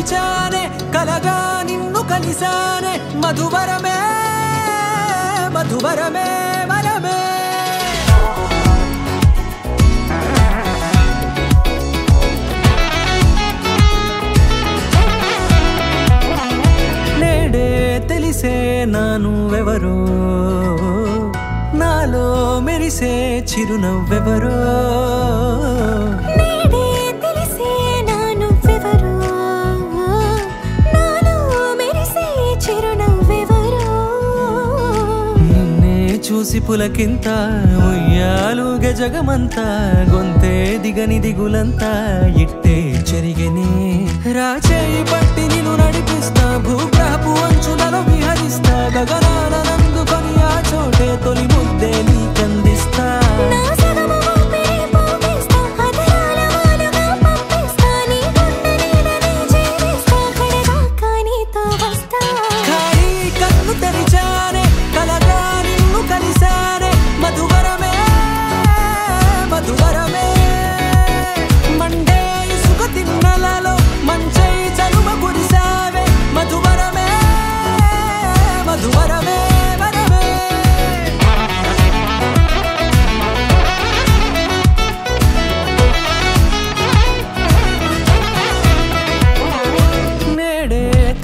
తెరిచానే కలగా నిన్ను కలిసానే మధువరమే మధువరమే వరమే నేడే తెలిసే నానువెవరో నాలో మెరిసే చిరునవ్వెవరో చూసి పులకింత ఉయ్యాలుగ జగమంతా గొంతే దిగని దిగులంతా ఇట్టే చెరిగనే రాచేయి పట్టి నిన్ను నడిపిస్తా భూగ్రహపు అంచులలో విహరిస్తా గగనాల నందుకొని ఆ చోటే తొలి ముద్దే నీకందిస్తా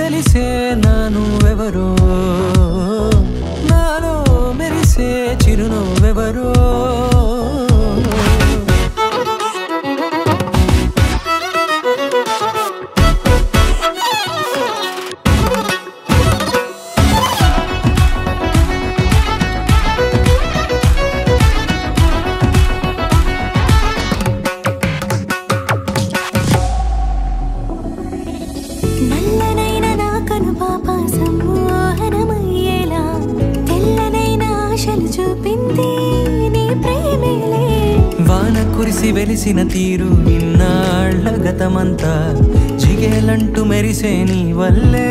తెలిసే నానువెవరో నాలో మెరిసే చిరునవ్వెవరో వాన కురిసి వెలిసిన తీరు ఇన్నాళ్ల గతమంతా జిగేలంటూ మెరిసే నీ వల్లే